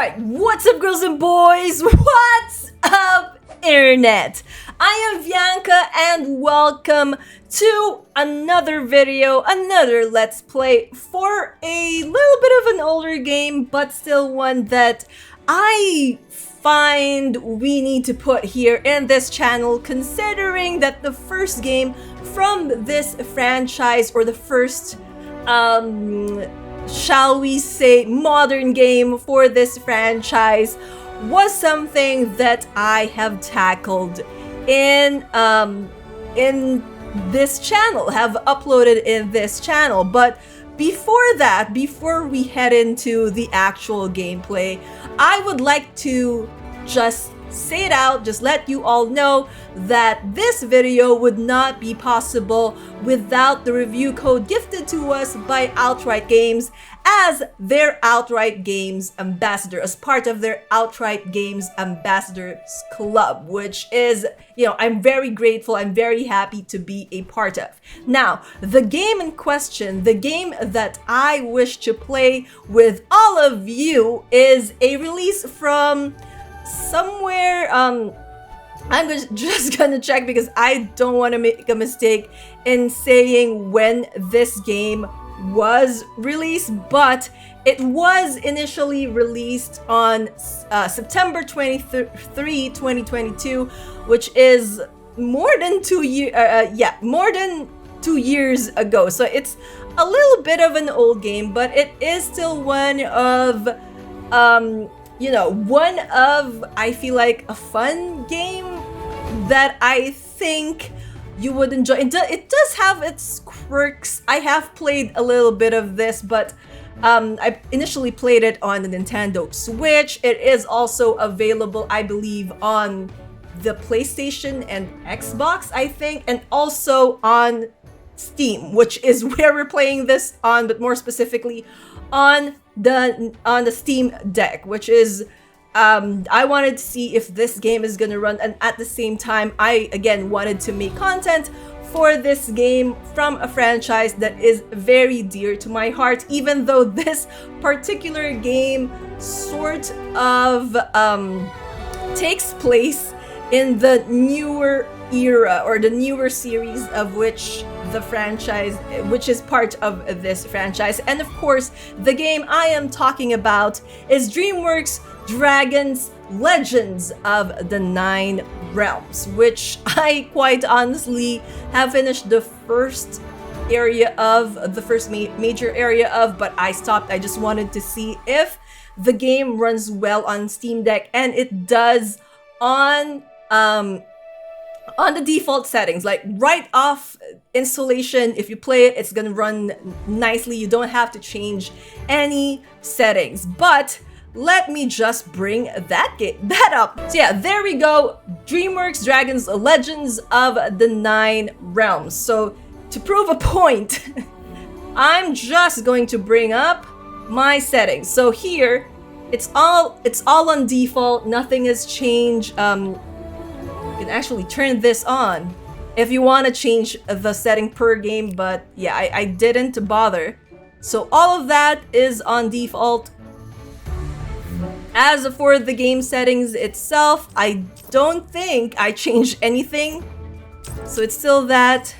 Alright, what's up girls and boys? What's up internet? I am Vianca and welcome to another video, another Let's Play for a little bit of an older game, but still one that I find we need to put here in this channel, considering that the first game from this franchise, or the first shall we say modern game for this franchise, was something that I have tackled in this channel, have uploaded in this channel. But before that, before we head into the actual gameplay, I would like to just say it out, just let you all know that this video would not be possible without the review code gifted to us by Outright Games as their Outright Games ambassador, as part of their Outright Games Ambassadors Club, which is, you know, I'm very grateful, I'm very happy to be a part of. Now, the game in question, the game that I wish to play with all of you, is a release from somewhere, I'm just gonna check because I don't want to make a mistake in saying when this game was released, but it was initially released on September 23, 2022, which is more than 2 years ago. So it's a little bit of an old game, but it is still one of I feel like a fun game that I think you would enjoy. It does have its quirks. I have played a little bit of this, but I initially played it on the Nintendo Switch. It is also available, I believe, on the PlayStation and Xbox, I think, and also on Steam, which is where we're playing this on, but more specifically on the Steam Deck, which is I wanted to see if this game is gonna run, and at the same time I again wanted to make content for this game from a franchise that is very dear to my heart, even though this particular game sort of takes place in the newer era, or the newer series of which the franchise, which is part of this franchise. And of course, the game I am talking about is DreamWorks Dragons Legends of the Nine Realms, which I quite honestly have finished the first area of, the first major area of, but I stopped. I just wanted to see if the game runs well on Steam Deck, and it does on the default settings, like right off installation. If you play it, it's gonna run nicely. You don't have to change any settings. But let me just bring that up. So yeah, there we go. DreamWorks Dragons Legends of the Nine Realms. So to prove a point, I'm just going to bring up my settings. So here, it's all on default. Nothing has changed. You can actually turn this on if you want to change the setting per game, but yeah, I didn't bother. So all of that is on default. As for the game settings itself, I don't think I changed anything, so it's still that.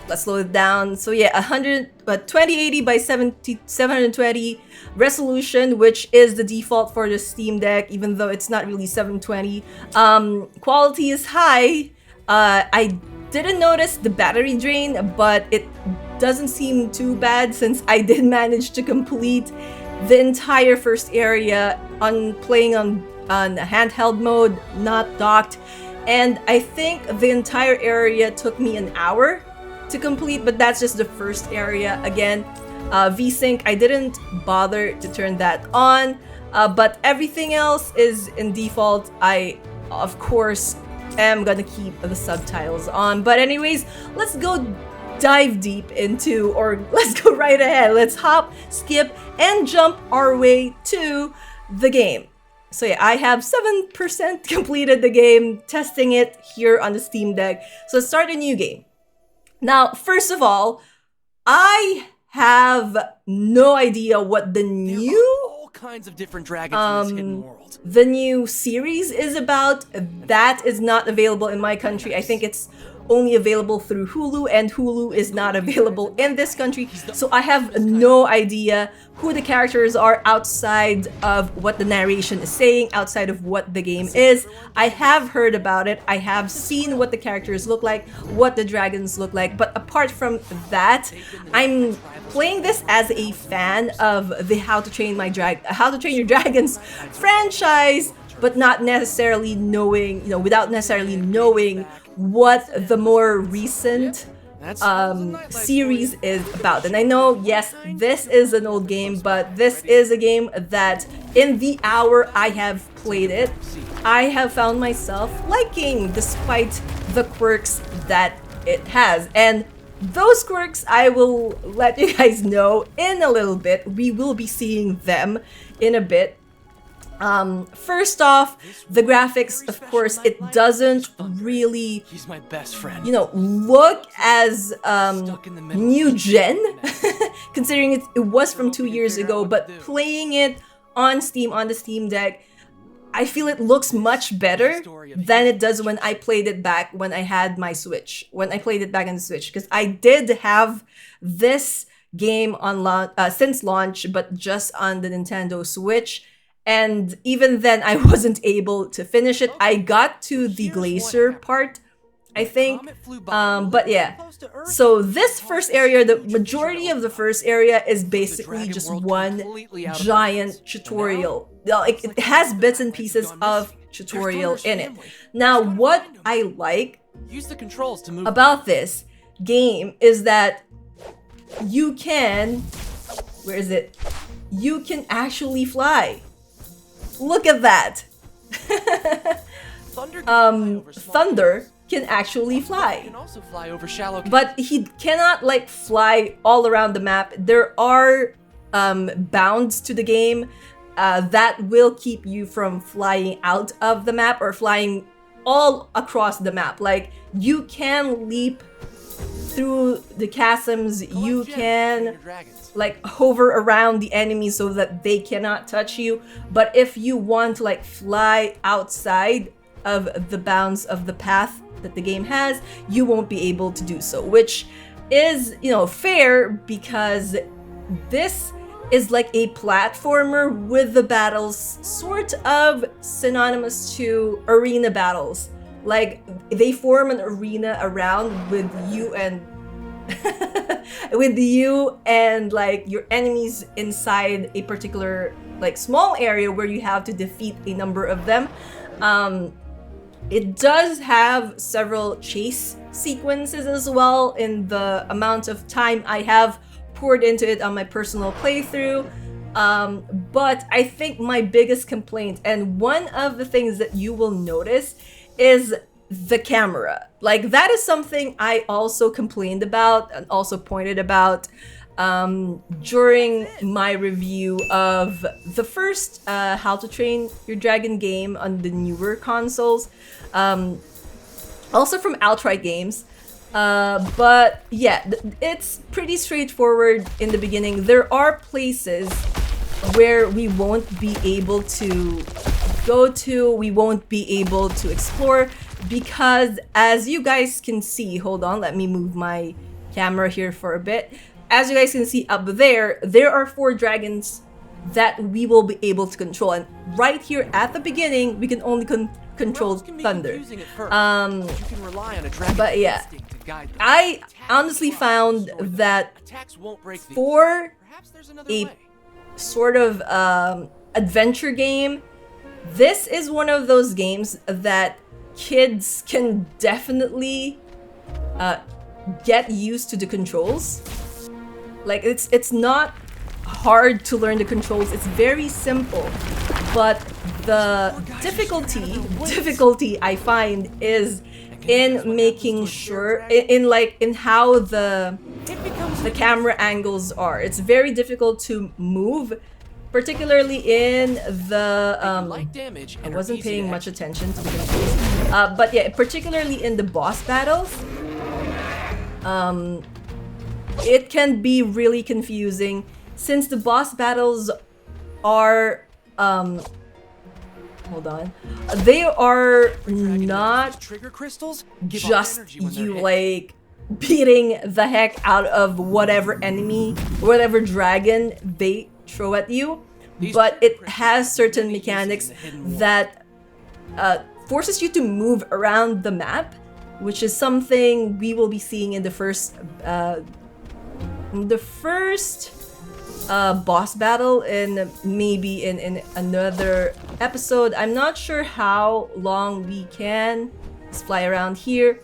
Let's slow it down. So yeah, 2080 by 720 resolution, which is the default for the Steam Deck, even though it's not really 720. Quality is high. I didn't notice the battery drain, but it doesn't seem too bad since I did manage to complete the entire first area playing on a handheld mode, not docked. And I think the entire area took me an hour to complete, but that's just the first area. Again, VSync, I didn't bother to turn that on, but everything else is in default. I, of course, am gonna keep the subtitles on. But anyways, let's go dive deep into, or let's go right ahead. Let's hop, skip, and jump our way to the game. So yeah, I have 7% completed the game, testing it here on the Steam Deck. So let's start a new game. Now, first of all, I have no idea what the new all kinds of different dragons in this hidden world. the new series is about. That is not available in my country. I think it's only available through Hulu, and Hulu is not available in this country. So I have no idea who the characters are outside of what the narration is saying, outside of what the game is. I have heard about it. I have seen what the characters look like, what the dragons look like. But apart from that, I'm playing this as a fan of the How to Train Your Dragons franchise, but not necessarily knowing, without necessarily knowing what the more recent series is about. And I know, yes, this is an old game, but this is a game that in the hour I have played it, I have found myself liking, despite the quirks that it has. And those quirks, I will let you guys know in a little bit. We will be seeing them in a bit. First off, the graphics, of course, it doesn't really, He's my best friend. look as new gen, considering it was from 2 years ago, but playing it on Steam, on the Steam Deck, I feel it looks much better than it does when I played it back when I had my Switch, when I played it back on the Switch, because I did have this game on since launch, but just on the Nintendo Switch. And even then, I wasn't able to finish it. I got to the glacier part, I think. But yeah. So this first area, the majority of the first area is basically just one giant tutorial. It has bits and pieces of tutorial in it. Now, what I like about this game is that you can... Where is it? You can actually fly. Look at that! Thunder can actually fly. But he cannot fly all around the map. There are bounds to the game that will keep you from flying out of the map or flying all across the map. Like, you can leap through the chasms, you can hover around the enemies so that they cannot touch you. But if you want to fly outside of the bounds of the path that the game has, you won't be able to do so, which is, fair, because this is like a platformer with the battles sort of synonymous to arena battles. Like, they form an arena around with you and your enemies inside a particular small area where you have to defeat a number of them. It does have several chase sequences as well in the amount of time I have poured into it on my personal playthrough. But I think my biggest complaint, and one of the things that you will notice, is the camera. That is something I also complained about and also pointed about during my review of the first How to Train Your Dragon game on the newer consoles, also from Outright Games. But yeah, it's pretty straightforward in the beginning. There are places where we won't be able to go to, we won't be able to explore, because as you guys can see, hold on, let me move my camera here for a bit. As you guys can see up there, there are 4 dragons that we will be able to control. And right here at the beginning, we can only control Thunder. But yeah, I honestly found that for a sort of adventure game, this is one of those games that kids can definitely get used to the controls. It's not hard to learn the controls. It's very simple, but the difficulty I find is in making sure in how the camera angles are. It's very difficult to move, particularly in the I wasn't paying much attention to the controls, but yeah, particularly in the boss battles, it can be really confusing, since the boss battles are hold on. They are not trigger crystals give off just energy when they're you hit. like beating the heck out of whatever enemy, whatever dragon they throw at you, but it has certain mechanics that forces you to move around the map, which is something we will be seeing in the first boss battle in maybe in another episode. I'm not sure how long we can just fly around here.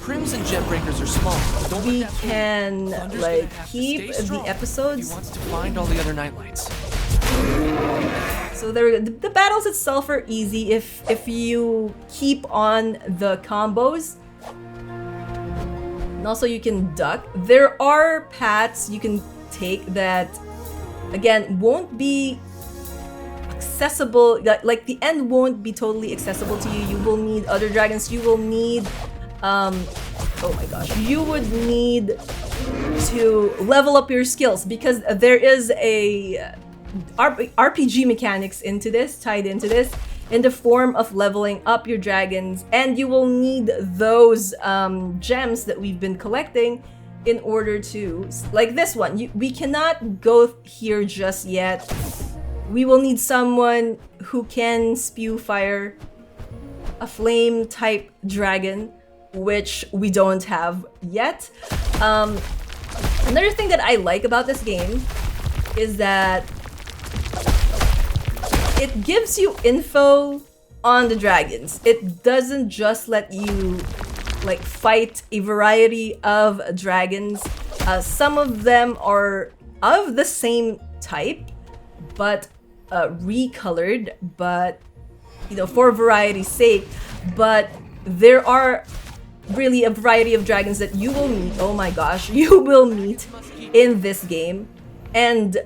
Crimson jet breakers are small. Don't We let that fool you. can Thunder's like gonna have to keep stay the strong episodes. He wants to find all the other nightlights. So the battles itself are easy if you keep on the combos. And also you can duck. There are paths you can take that, again, won't be accessible. Like the end won't be totally accessible to you. You will need other dragons. You will need, oh my gosh, you would need to level up your skills because there is a RPG mechanics into this, tied into this, in the form of leveling up your dragons, and you will need those gems that we've been collecting in order to, like this one, we cannot go here just yet. We will need someone who can spew fire, a flame type dragon, which we don't have yet. Another thing that I like about this game is that it gives you info on the dragons. It doesn't just let you like fight a variety of dragons. Some of them are of the same type, but recolored, but you know, for variety's sake. But there are really a variety of dragons that you will meet. Oh my gosh, you will meet in this game. And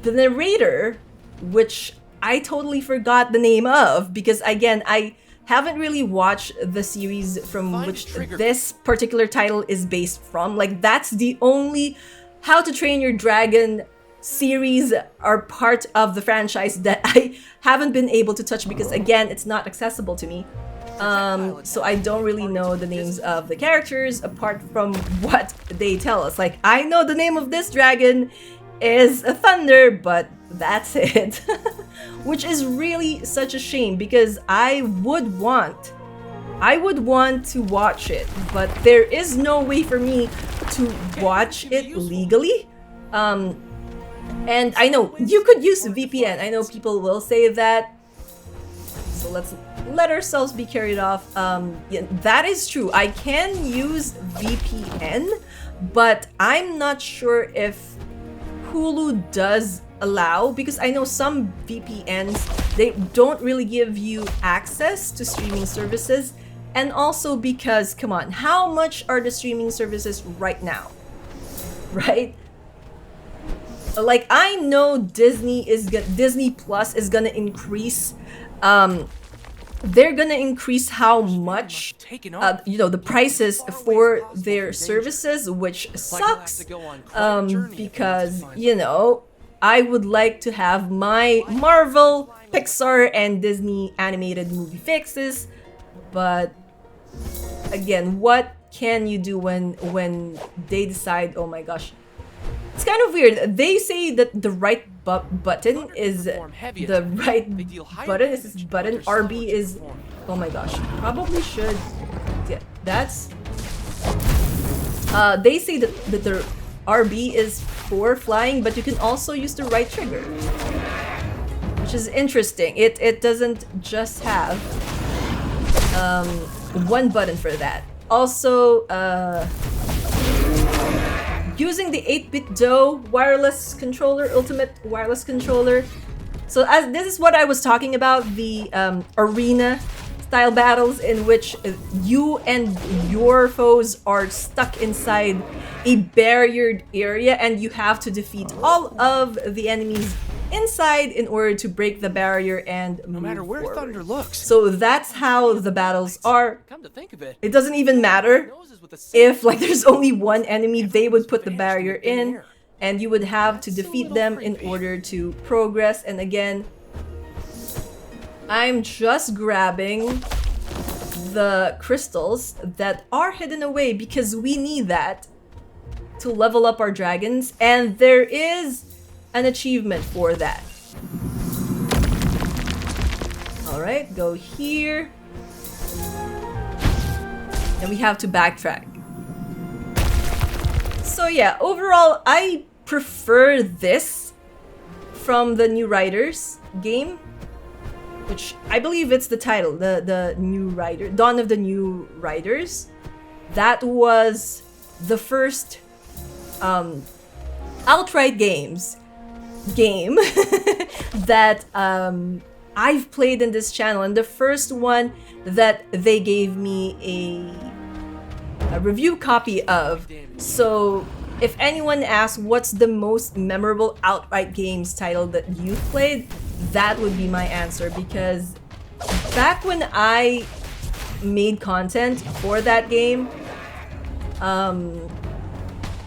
the narrator, which I totally forgot the name of, because again, I haven't really watched the series from which this particular title is based from. Like, that's the only How to Train Your Dragon series are part of the franchise that I haven't been able to touch because again, it's not accessible to me. So I don't really know the names of the characters apart from what they tell us. Like, I know the name of this dragon is a Thunder, but that's it. Which is really such a shame because I would want to watch it, but there is no way for me to watch it legally. And I know you could use a VPN. I know people will say that. So let's let ourselves be carried off. Yeah, that is true. I can use VPN, but I'm not sure if Hulu does allow, because I know some VPNs, they don't really give you access to streaming services. And also because, come on, how much are the streaming services right now? Right? Like, I know Disney Plus is gonna increase, they're gonna increase how much, you know, the prices for their services, which sucks, because, you know, I would like to have my Marvel, Pixar, and Disney animated movie fixes, but again, what can you do when they decide, oh my gosh, it's kind of weird. They say that the right button is the right button. Is this button? RB is, oh my gosh, probably should. Yeah, that's. They say that the RB is for flying, but you can also use the right trigger, which is interesting. It doesn't just have one button for that. Also, using the 8-bit DOE wireless controller, ultimate wireless controller. So as this is what I was talking about, the arena style battles in which you and your foes are stuck inside a barriered area and you have to defeat all of the enemies inside in order to break the barrier and move No matter where forward. Thunder looks. So that's how the battles are. Come to think of it, It doesn't even matter if like there's only one enemy, they would put the barrier in. and you would have to That's a defeat little them in creepy. order to progress. And again, I'm just grabbing the crystals that are hidden away because we need that to level up our dragons, and there is an achievement for that. Alright, go here. And we have to backtrack. So yeah, overall, I prefer this from the New Riders game, which I believe it's the title, the New Rider, Dawn of the New Riders. That was the first outright game that I've played in this channel, and the first one that they gave me a review copy of. So if anyone asks what's the most memorable outright games title that you've played, that would be my answer, because back when I made content for that game,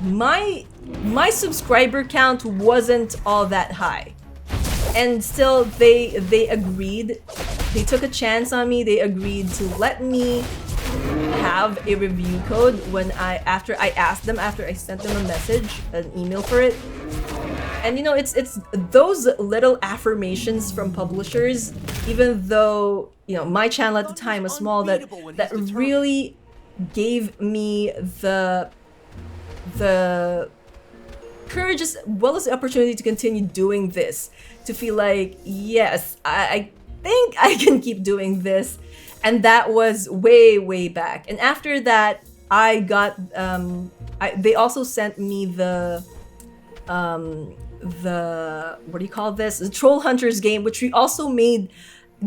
my subscriber count wasn't all that high, and still they agreed. They took a chance on me. They agreed to let me have a review code when after I sent them a message, an email for it. And you know, it's those little affirmations from publishers, even though, you know, my channel at the time was small, that really gave me the courage as well as the opportunity to continue doing this, to feel like, yes, I think I can keep doing this. And that was way back. And after that, I got they also sent me the what do you call this? The Troll Hunters game, which we also made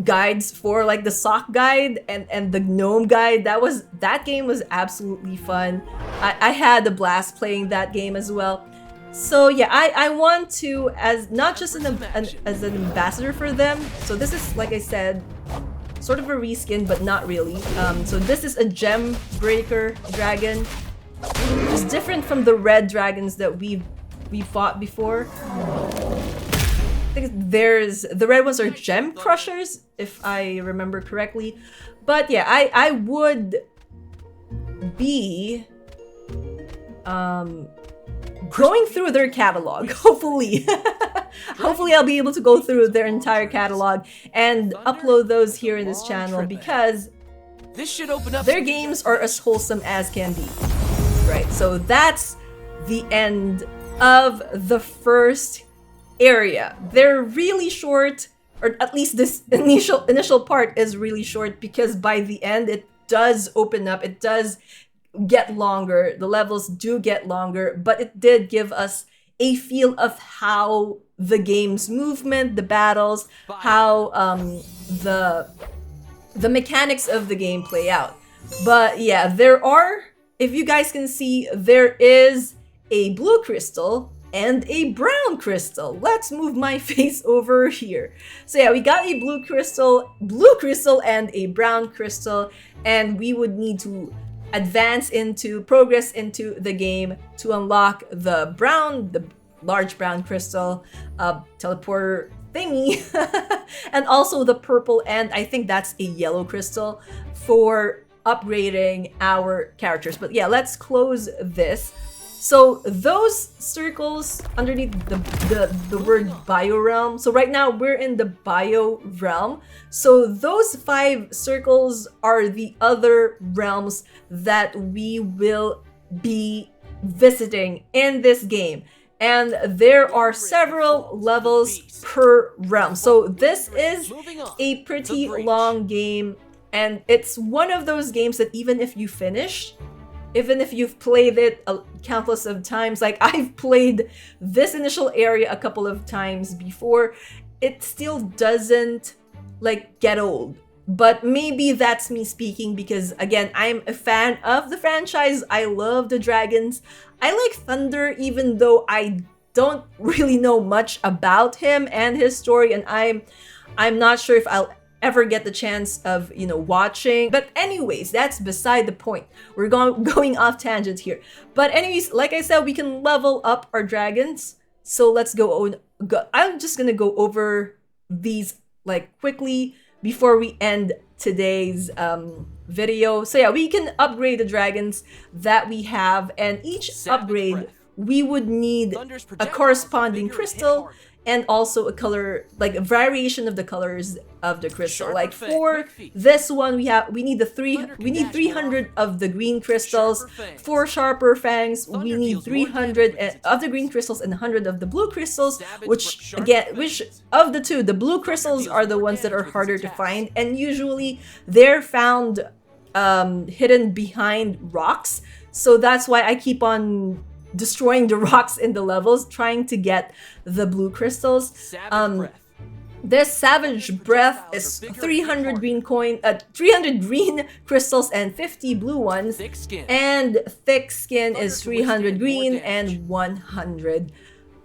guides for, like the sock guide and the gnome guide. That game was absolutely fun. I had a blast playing that game as well. So yeah, I want to, as not just as an ambassador for them. So this is, like I said, sort of a reskin, but not really. So this is a gem breaker dragon. It's different from the red dragons that we fought before. I think the red ones are gem crushers, if I remember correctly. But yeah, I would be going through their catalog, hopefully. Hopefully I'll be able to go through their entire catalog and upload those here in this channel, because This should open up. their games are as wholesome as can be. Right, so that's the end of the first area. They're really short, or at least this initial part is really short, because by the end it does open up, it does get longer, the levels do get longer, but it did give us a feel of how the game's movement, the battles, how the mechanics of the game play out. But yeah, there are, if you guys can see, there is a blue crystal and a brown crystal. Let's move my face over here. So yeah, we got a blue crystal and a brown crystal, and we would need to progress into the game to unlock the large brown crystal, teleporter thingy, and also the purple, and I think that's a yellow crystal for upgrading our characters. But yeah, let's close this. So those circles underneath the word bio realm. So right now we're in the bio realm. So those 5 circles are the other realms that we will be visiting in this game. And there are several levels per realm. So this is a pretty long game, and it's one of those games that even if you've played it countless of times, like I've played this initial area a couple of times before, it still doesn't like get old. But maybe that's me speaking because, again, I'm a fan of the franchise. I love the dragons. I like Thunder, even though I don't really know much about him and his story, and I'm not sure if I'll ever get the chance of, you know, watching. But anyways, that's beside the point. We're going off tangent here. But anyways, like I said, we can level up our dragons. So let's go. I'm just gonna go over these like quickly before we end today's video. So yeah, we can upgrade the dragons that we have, and each upgrade we would need a corresponding crystal and also a color, like a variation of the colors of the crystal. Like for this one, we need 300 of the green crystals. For sharper fangs, we need 300 of the green crystals and 100 of the blue crystals, which of the two, the blue crystals are the ones that are harder to find, and usually they're found hidden behind rocks. So that's why I keep on destroying the rocks in the levels, trying to get the blue crystals. This Savage Breath is 300 green 300 green crystals and 50 blue ones. And Thick Skin is 300 green and 100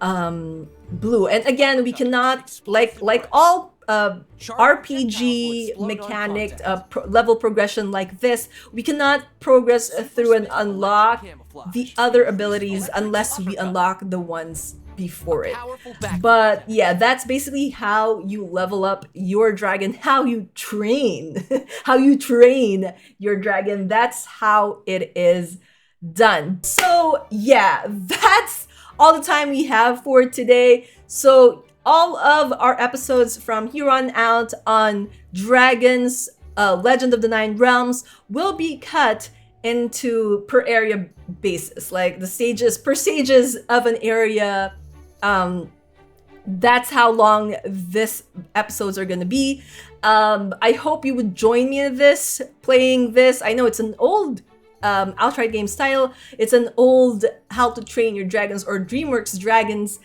blue. And again, we cannot, like all RPG mechanic level progression like this, we cannot progress through and unlock the other abilities unless we unlock the ones before it. But yeah, that's basically how you level up your dragon, how you train your dragon. That's how it is done. So yeah, that's all the time we have for today. So all of our episodes from here on out on Dragons, Legend of the Nine Realms will be cut into per area basis, like the stages of an area. That's how long this episodes are gonna be. I hope you would join me in this, playing this. I know it's an old outright game style. It's an old How to Train Your Dragons or DreamWorks Dragons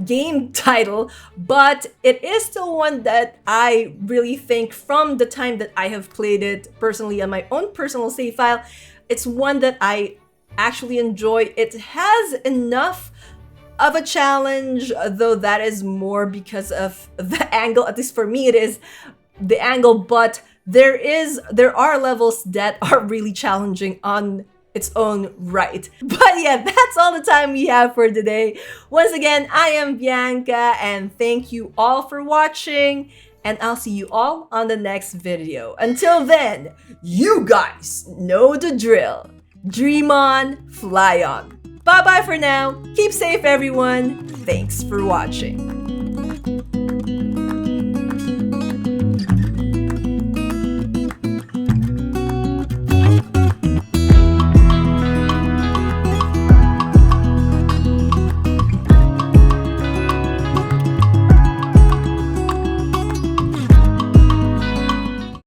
game title, but it is still one that I really think, from the time that I have played it personally on my own personal save file, it's one that I actually enjoy. It has enough of a challenge, though that is more because of the angle. At least for me, it is the angle, but there are levels that are really challenging on its own right. But yeah, that's all the time we have for today. Once again, I am Bianca, and thank you all for watching, and I'll see you all on the next video. Until then, you guys know the drill. Dream on, fly on. Bye bye for now. Keep safe, everyone. Thanks for watching.